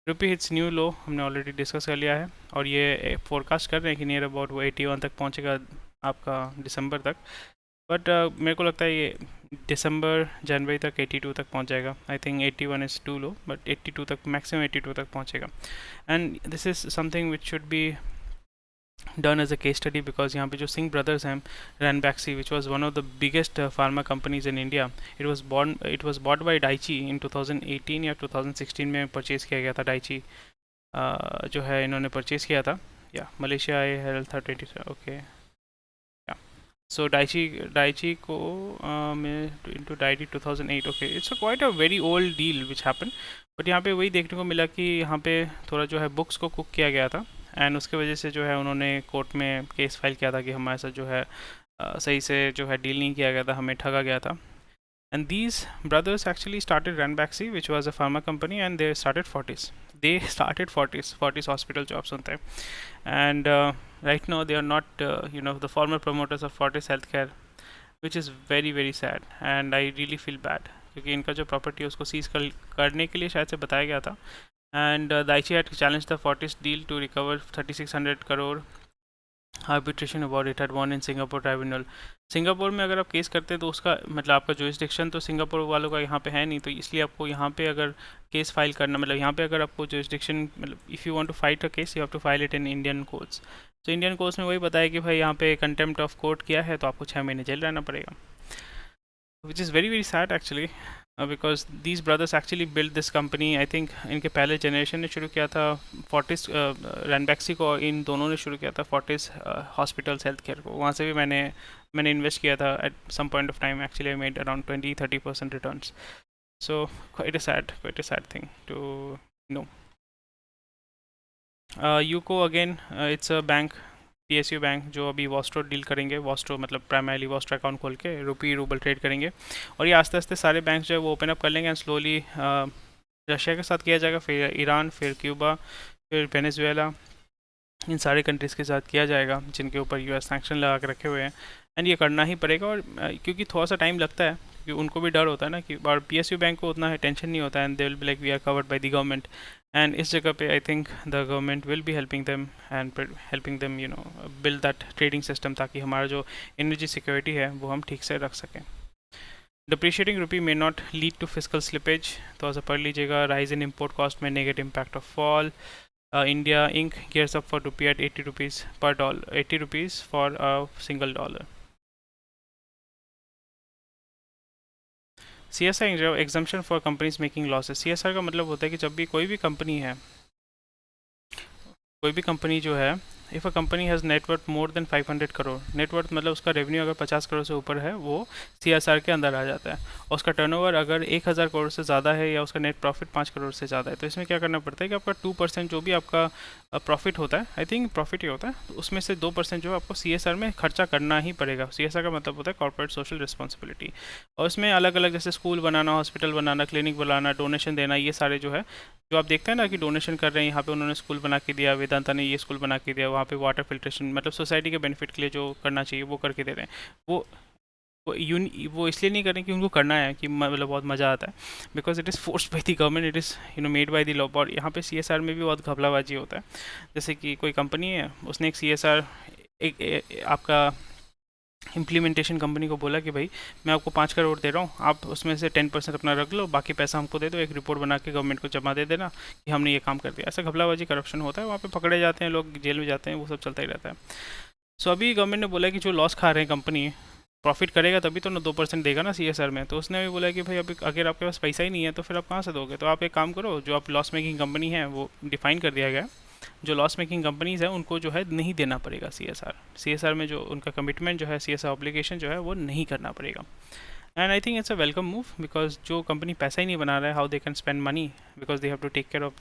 रुपी हिट्स न्यू लो हमने ऑलरेडी डिस्कस कर लिया है, और ये फोरकास्ट कर रहे हैं कि नियर अबाउट वो 81 तक पहुँचेगा आपका दिसंबर तक, बट मेरे को लगता है ये दिसंबर जनवरी तक 82 तक पहुंच जाएगा। I think 81 is too low, but 82 तक मैक्सिमम 82 तक पहुंचेगा, and this is something which should be done as a case study, because यहाँ पे जो सिंह ब्रदर्स हैं, Ranbaxy which was one of the biggest pharma companies in India, it was bought by Daiichi in 2018 या 2016 में purchase किया गया था। Daiichi जो है इन्होंने परचेज़ किया था, या Malaysia health 20, okay. So Daiichi को में into Daiichi 2008, okay, it's a quite a very old deal which happened, but यहाँ पे वही देखने को मिला कि यहाँ पे थोड़ा जो है बुक्स को कुक किया गया था, एंड उसके वजह से जो है उन्होंने कोर्ट में केस फाइल किया था कि हमारे साथ जो है सही से जो है डील नहीं किया गया था, हमें ठगा गया था। And these brothers actually started Ranbaxy, which was a pharma company, and they started Fortis. They started Fortis Hospital jobs on time, and right now they are not, the former promoters of Fortis Healthcare, which is very very sad, and I really feel bad क्योंकि इनका जो property है उसको seize करने के लिए शायद से बताया गया था, and Daiichi had challenged the Fortis deal to recover 3,600 crore arbitration about it had von in Singapore tribunal. Singapore में अगर आप केस करते हैं तो उसका मतलब आपका जुरिस्डिक्शन तो सिंगापुर वालों का यहाँ पे है नहीं, तो इसलिए आपको यहाँ पे अगर केस फाइल करना, मतलब यहाँ पे अगर आपको जुरिस्डिक्शन, मतलब if you want to fight a case you have to file it in Indian courts. तो इंडियन कोर्ट्स में वही बताया कि भाई यहाँ पे कंटेम्प्ट ऑफ कोर्ट किया है तो आपको 6 महीने जेल रहना पड़ेगा, विच is very very sad actually, because these brothers actually build this company. I think इनके पहले जनरेशन ने शुरू किया था फोर्टिस, रैनबैक्सी को इन दोनों ने शुरू किया था फोर्टिस हॉस्पिटल्स हेल्थ केयर को, वहाँ से भी मैंने इन्वेस्ट किया था at some point of time. Actually I made around 20-30% returns, so quite a sad thing to know. UCO again it's a bank, PSU bank, जो अभी वॉस्ट्रो डील करेंगे, वॉस्ट्रो मतलब प्राइमरीली वॉस्ट्रो अकाउंट खोल के रुपी रूबल ट्रेड करेंगे, और ये आस्ते आस्ते सारे बैंक जो है वो ओपन अप कर लेंगे, एंड स्लोली रशिया के साथ किया जाएगा, फिर ईरान, फिर क्यूबा, फिर वेनेजुएला, इन सारे कंट्रीज़ के साथ किया जाएगा जिनके ऊपर US सैंक्शन लगा के रखे हुए हैं, एंड ये करना ही पड़ेगा। और क्योंकि थोड़ा सा टाइम लगता है, क्योंकि उनको भी डर होता है ना कि, और PSU बैंक को उतना टेंशन नहीं होता है, and they will be like we are covered by the government, and इस जगह पे I think the government will be helping them and helping them build that trading system, ताकि हमारा जो एनर्जी सिक्योरिटी है वो हम ठीक से रख सकें। Depreciating rupee may not lead to physical slippage, थोड़ा सा पढ़ लीजिएगा। राइज इन इम्पोर्ट कॉस्ट में negative impact of fall. India Inc. gears up for rupee at 80 rupees per dollar, 80 rupees for a single dollar. CSR exemption for companies making losses. CSR का मतलब होता है कि जब भी कोई भी कंपनी है, कोई भी कंपनी जो है, if a company has net worth more than 500 crore, net worth मतलब उसका रेवेन्यू अगर 50 करोड़ से ऊपर है वो CSR के अंदर आ जाता है, और उसका टर्नओवर अगर 1000 करोड़ से ज़्यादा है, या उसका नेट प्रॉफिट 5 करोड़ से ज़्यादा है, तो इसमें क्या करना पड़ता है कि आपका 2% जो भी आपका प्रॉफिट होता है, आई थिंक प्रॉफिट ही होता है, तो उसमें से 2% जो आपको CSR में खर्चा करना ही पड़ेगा। CSR का मतलब होता है कॉर्पोरेट सोशल रिस्पॉन्सिबिलिटी, और उसमें अलग अलग जैसे स्कूल बनाना, हॉस्पिटल बनाना, क्लिनिक बनाना, डोनेशन देना, ये सारे जो है, जो आप देखते हैं ना कि डोनेशन कर रहे हैं, यहाँ पे उन्होंने स्कूल बना के दिया, वेदांता ने ये स्कूल बना के दिया, वहाँ पे वाटर फिल्ट्रेशन, मतलब सोसाइटी के बेनिफिट के लिए जो करना चाहिए वो करके दे रहे हैं। वो इसलिए नहीं कर रहे कि उनको करना है कि मतलब बहुत मज़ा आता है, because it is forced by the government, it is made by the law. और यहाँ पे CSR में भी बहुत घपलाबाजी होता है, जैसे कि कोई कंपनी है, उसने एक CSR आपका इम्प्लीमेंटेशन कंपनी को बोला कि भाई मैं आपको 5 करोड़ दे रहा हूँ, आप उसमें से 10% अपना रख लो, बाकी पैसा हमको दे दो, एक रिपोर्ट बना के गवर्नमेंट को जमा दे देना कि हमने ये काम कर दिया। ऐसा घपलाबाजी करप्शन होता है, वहाँ पे पकड़े जाते हैं लोग, जेल में जाते हैं, वो सब चलता ही रहता है। सो अभी गवर्नमेंट ने बोला कि जो लॉस खा रहे हैं कंपनी, प्रॉफिट करेगा तभी तो ना 2% देगा ना CSR में। तो उसने भी बोला कि भाई अभी अगर आपके पास पैसा ही नहीं है तो फिर आप कहाँ से दोगे, तो आप एक काम करो, जो आप लॉस मेकिंग कंपनी है वो डिफाइन कर दिया गया है, जो लॉस मेकिंग कंपनीज है उनको जो है नहीं देना पड़ेगा CSR में जो उनका कमिटमेंट जो है, CSR ऑब्लिगेशन जो है वो नहीं करना पड़ेगा। And I think it's a welcome move, because जो कंपनी पैसा ही नहीं बना रहा है, how they can spend money, because they have to take care of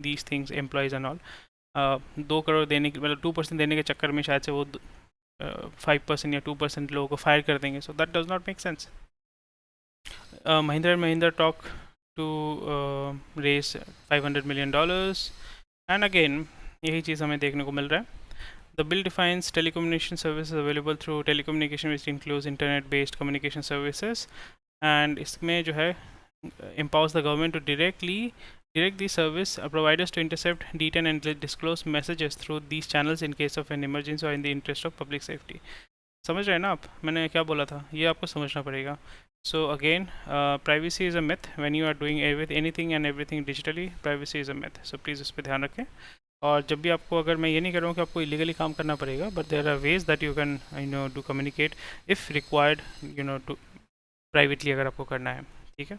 these things, employees and all. 2 crore देने के मतलब 2% देने के चक्कर में शायद से वो 5% या 2% लोगों को फायर कर देंगे, so that does not make sense. Mahindra and Mahindra talk to raise $500 million, and again यही चीज़ हमें देखने को मिल रहा है। The bill defines telecommunication services available through telecommunication, which includes internet-based communication services, and इसमें जो है empowers the government to direct the service providers to intercept, detain and disclose messages through these channels in case of an emergency or in the interest of public safety. समझ रहे हैं ना आप, मैंने क्या बोला था, ये आपको समझना पड़ेगा। So again, privacy is a myth when you are doing anything and everything digitally, privacy is a myth, so please इस पर ध्यान रखें। और जब भी आपको, अगर मैं ये नहीं कह रहा हूँ कि आपको इलीगली काम करना पड़ेगा, but there are ways that you can do communicate if required, to privately अगर आपको करना है, ठीक है।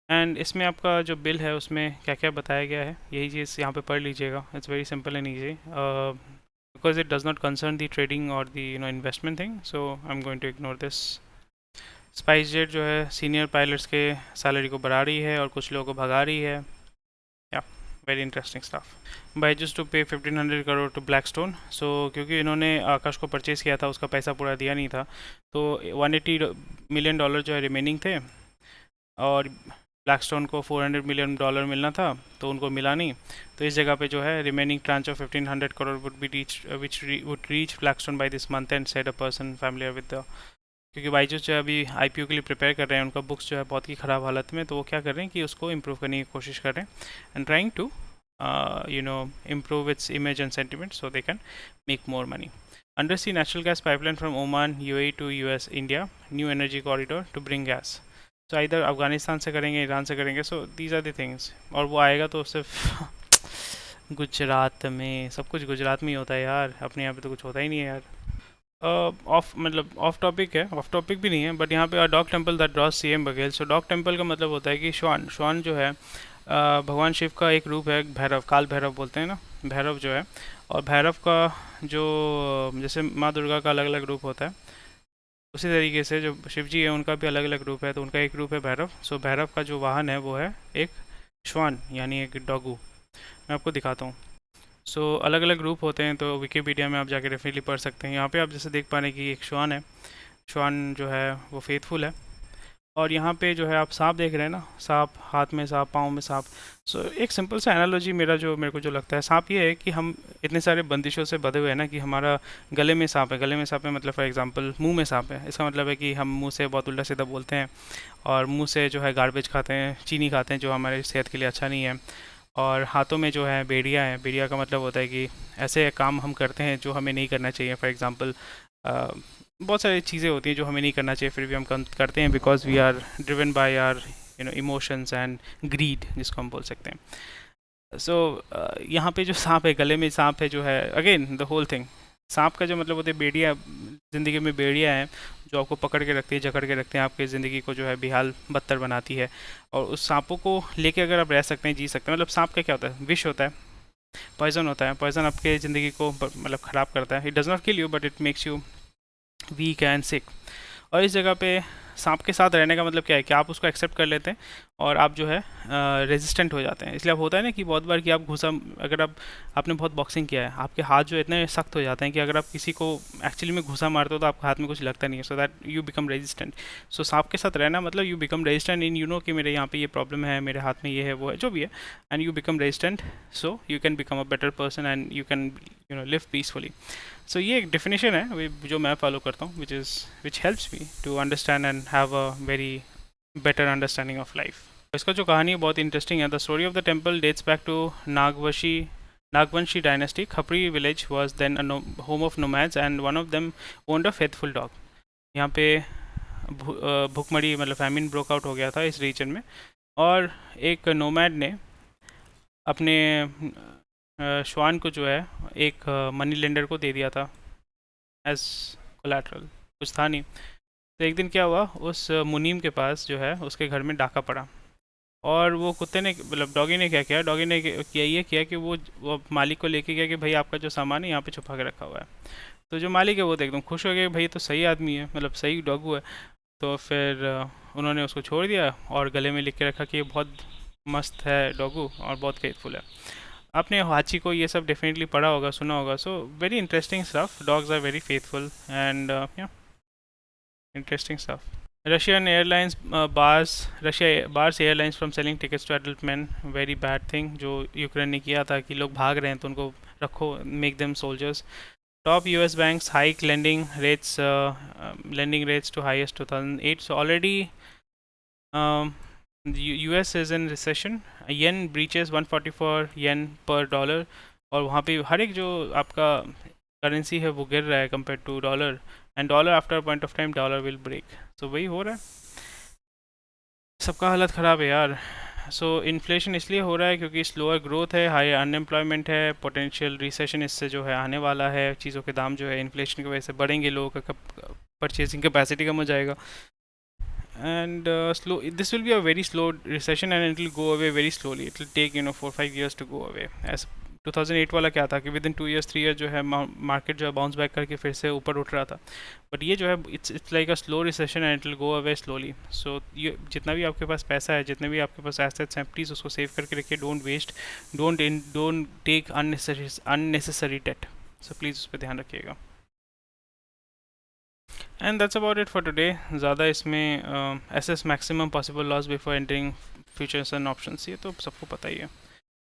एंड इसमें आपका जो बिल है उसमें क्या क्या बताया गया है, यही चीज़ यहाँ पे पढ़ लीजिएगा। It's very simple and easy, because it does not concern the trading और the investment thing, so I am going to ignore this. SpiceJet जो है सीनियर पायलट्स के सैलरी को बढ़ा रही है और कुछ लोगों को भगा रही है। Very interesting stuff. Byju's to pay 1500 crore to Blackstone, सो क्योंकि इन्होंने आकाश को परचेज़ किया था, उसका पैसा पूरा दिया नहीं था, तो $180 मिलियन जो है रिमेनिंग थे, और ब्लैकस्टोन को $400 मिलियन मिलना था, तो उनको मिला नहीं। तो इस जगह पे जो है remaining tranche of 1500 crore would be reach which would reach Blackstone by this month end, said a person familiar with the, क्योंकि बाइजूस जो है अभी IPO के लिए प्रिपेयर कर रहे हैं, उनका बुक्स जो है बहुत ही ख़राब हालत में, तो वो क्या कर रहे हैं कि उसको इम्प्रूव करने की कोशिश कर रहे हैं, and trying to improve its image and sentiment so they can make more money. Undersea natural gas pipeline from Oman, UAE to US, India, new energy corridor to bring gas. So either Afghanistan से करेंगे, Iran से करेंगे, so these are the things। और वो आएगा तो सिर्फ गुजरात में, सब कुछ गुजरात में ही होता है यार, अपने यहाँ पे तो कुछ होता ही नहीं है यार। ऑफ टॉपिक है, ऑफ टॉपिक भी नहीं है, बट यहाँ पे dog temple that draws CM Baghel. So dog temple का मतलब होता है कि श्वान जो है भगवान शिव का एक रूप है, भैरव, काल भैरव बोलते हैं ना, भैरव जो है। और भैरव का जो, जैसे माँ दुर्गा का अलग अलग रूप होता है, उसी तरीके से जो शिव जी है उनका भी अलग अलग रूप है, तो उनका एक रूप है भैरव। सो भैरव का जो वाहन है वो है एक श्वान, यानी एक डॉगू। मैं आपको दिखाता हूँ। सो अलग अलग रूप होते हैं, तो विकीपीडिया में आप जाके डेफिनेटली पढ़ सकते हैं। यहाँ पे आप जैसे देख पा रहे हैं कि एक श्वान है, श्वान जो है वो फेथफुल है। और यहाँ पे जो है आप सांप देख रहे हैं ना, सांप, हाथ में सांप, पाँव में सांप। सो एक सिंपल सा एनालॉजी मेरे को जो लगता है, सांप ये है कि हम इतने सारे बंदिशों से बंधे हुए हैं ना, कि हमारा गले में सांप है, गले में सांप है मतलब फॉर एग्जांपल मुंह में सांप है, इसका मतलब है कि हम मुंह से बहुत उल्टा सीधा बोलते हैं, और मुंह से जो है गार्बेज खाते हैं, चीनी खाते हैं, जो हमारे सेहत के लिए अच्छा नहीं है। और हाथों में जो है बेड़िया है, बेड़िया का मतलब होता है कि ऐसे काम हम करते हैं जो हमें नहीं करना चाहिए। फॉर एग्ज़ाम्पल बहुत सारी चीज़ें होती हैं जो हमें नहीं करना चाहिए, फिर भी हम करते हैं, because we are driven by our emotions and greed, जिसको हम बोल सकते हैं। सो यहाँ पे जो सांप है, गले में सांप है, जो है अगेन द होल थिंग, सांप का जो मतलब होता है बेड़िया, ज़िंदगी में बेड़िया है जो आपको पकड़ के रखती है, जकड़ के रखते हैं, आपकी ज़िंदगी को जो है बेहाल बदतर बनाती है। और उस सांपों को लेके अगर आप रह सकते हैं, जी सकते हैं, मतलब सांप का क्या होता है, विष होता है, पॉइजन होता है, पॉइजन आपके ज़िंदगी को मतलब ख़राब करता है। It does not kill you, but it makes you weak and sick. और इस जगह पे सांप के साथ रहने का मतलब क्या है कि आप उसको एक्सेप्ट कर लेते हैं और आप जो है रेजिस्टेंट हो जाते हैं। इसलिए अब होता है ना कि बहुत बार कि आप अगर आपने बहुत बॉक्सिंग किया है, आपके हाथ जो इतने सख्त हो जाते हैं कि अगर आप किसी को एक्चुअली में घुसा मारते हो तो आपके हाथ में कुछ लगता नहीं है, so that you become resistant. So सांप के साथ रहना मतलब यू बिकम रेजिस्टेंट इन, कि मेरे यहाँ पे ये प्रॉब्लम है, मेरे हाथ में ये है, वो है, जो भी है, and you become resistant, so you can become a better person and you can live peacefully. So ये एक डेफिनेशन है जो मैं फॉलो करता हूँ, which helps me to understand and have a very better understanding of life. इसका जो कहानी है बहुत इंटरेस्टिंग है। The story of the temple dates back to Nagvanshi dynasty. Khapri village was then a home of nomads and one of them owned a faithful dog. यहाँ पे भुखमरी मतलब फैमिन ब्रोक आउट हो गया था इस रीजन में, और एक नोमैड ने अपने श्वान को जो है एक मनी लेंडर को दे दिया था एज कोलैटरल। कुछ था नहीं। तो एक दिन क्या हुआ, उस मुनीम के पास जो है उसके घर में डाका पड़ा। और वो कुत्ते ने मतलब डॉगी ने क्या किया, डॉगी ने किया ये किया कि वो मालिक को लेके गया कि भाई आपका जो सामान है यहाँ पे छुपा के रखा हुआ है। तो जो मालिक है वो तो एकदम खुश हो गया, भाई ये तो सही आदमी है, मतलब सही डॉगू है। तो फिर उन्होंने उसको छोड़ दिया और गले में लिख के रखा कि ये बहुत मस्त है डॉगू और बहुत फेथफुल है। आपने हाची को ये सब डेफिनेटली पढ़ा होगा, सुना होगा। So very interesting stuff, dogs are very faithful and या interesting stuff. Russian airlines bars airlines from selling tickets to adult men. Very bad thing जो यूक्रेन ने किया था कि लोग भाग रहे हैं तो उनको रखो, make them soldiers. Top US banks hike lending rates to highest 2008. So already US is in recession. Yen breaches 144 yen per dollar. और वहाँ पे हर एक जो आपका करेंसी है वो गिर रहा है compare to dollar. And dollar after point of time dollar will break. So वही हो रहा है, सबका हालत ख़राब है यार। सो इन्फ्लेशन इसलिए हो रहा है क्योंकि स्लोअर ग्रोथ है, हाई अनएम्प्लॉयमेंट है, पोटेंशियल रिसेशन इससे जो है आने वाला है। चीज़ों के दाम जो है इन्फ्लेशन की वजह से बढ़ेंगे, लोगों का परचेजिंग कैपेसिटी कम हो जाएगा। And slow this will be a very slow recession and it will go away very slowly. It will take 4-5 years to go away. As 2008 वाला क्या था कि विद इन 2 years 3 years जो है मार्केट जो है बाउंस बैक करके फिर से ऊपर उठ रहा था। बट ये जो है it's like a slow recession and it will go away slowly. So ये जितना भी आपके पास पैसा है, जितने भी आपके पास एसेट्स हैं, प्लीज़ उसको सेव करके रखिए। Don't waste, don't take unnecessary debt. So please उस पर ध्यान रखिएगा। And that's about it for today. ज़्यादा इसमें assess maximum possible loss before entering futures and options, ये तो सबको पता ही है।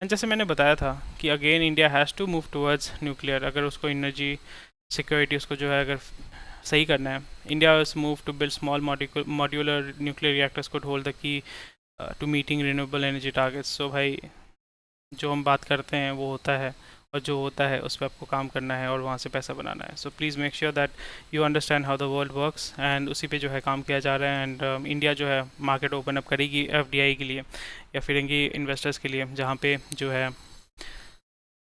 एंड जैसे मैंने बताया था कि again India has to move towards nuclear. अगर उसको एनर्जी सिक्योरिटी उसको जो है अगर सही करना है, India is move to build small modular nuclear reactors could hold the key to meeting renewable energy targets। सो भाई जो हम बात करते हैं वो होता है, और जो होता है उस पर आपको काम करना है और वहाँ से पैसा बनाना है। So please make sure that you understand how the world works and उसी पे जो है काम किया जा रहा है। एंड इंडिया जो है मार्केट ओपन अप करेगी FDI के लिए या फिर इनकी इन्वेस्टर्स के लिए, जहाँ पे जो है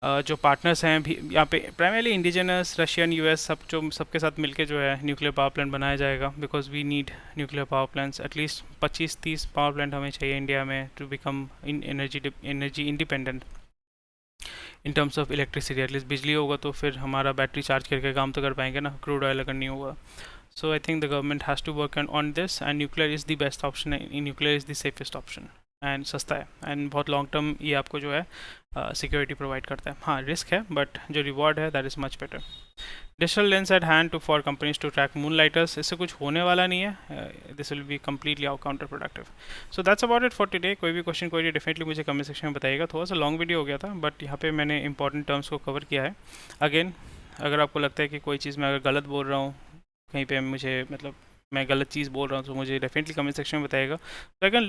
जो पार्टनर्स हैं भी यहाँ पे प्राइमरली इंडिजिनस रशियन US सब जो सबके साथ मिलके जो है न्यूक्लियर पावर प्लांट बनाया जाएगा। Because we need nuclear power plants, at least 25-30 power plant हमें चाहिए इंडिया में to become energy independent in terms of electricity. At least बिजली होगा तो फिर हमारा बैटरी चार्ज करके काम तो कर पाएंगे ना, क्रूड ऑयल अगर नहीं होगा। So I think the government has to work on this and nuclear is the best option, nuclear is the safest option and सस्ता है एंड बहुत लॉन्ग टर्म ये आपको जो है सिक्योरिटी प्रोवाइड करता है। हाँ रिस्क है बट जो रिवॉर्ड है that is much better. Digital lens at hand to for companies to track moonlighters, इससे कुछ होने वाला नहीं है, this will be completely out counter productive. So that's about it for today. कोई भी क्वेश्चन कोई डेफिनेटली मुझे कमेंट सेक्शन में बताइएगा। थोड़ा सा लॉन्ग वीडियो हो गया था बट यहाँ पे मैंने इंपॉर्टेंट टर्म्स को कवर किया है। अगेन अगर आपको लगता है कि कोई चीज़ मैं अगर गलत बोल रहा हूँ, कहीं पे मुझे मतलब मैं गलत चीज़ बोल रहा हूँ, तो मुझे डेफिनेटली कमेंट सेक्शन में बताइएगा। तो I can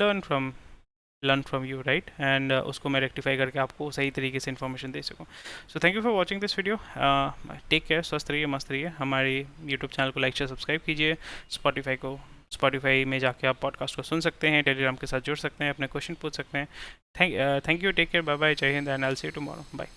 learn from you right, and उसको मैं रेक्टिफाई करके आपको सही तरीके से इन्फॉर्मेशन दे सकूँ। So thank you for watching this video. Take care, स्वस्थ रहिए, मस्त रहिए। हमारी यूट्यूब चैनल को लाइक शेयर सब्सक्राइब कीजिए। स्पॉटिफाई में जाके आप पॉडकास्ट को सुन सकते हैं, टेलीग्राम के साथ जुड़ सकते हैं, अपने क्वेश्चन पूछ सकते हैं। Thank you, take care, bye bye, Jai Hind and I will see you tomorrow, bye.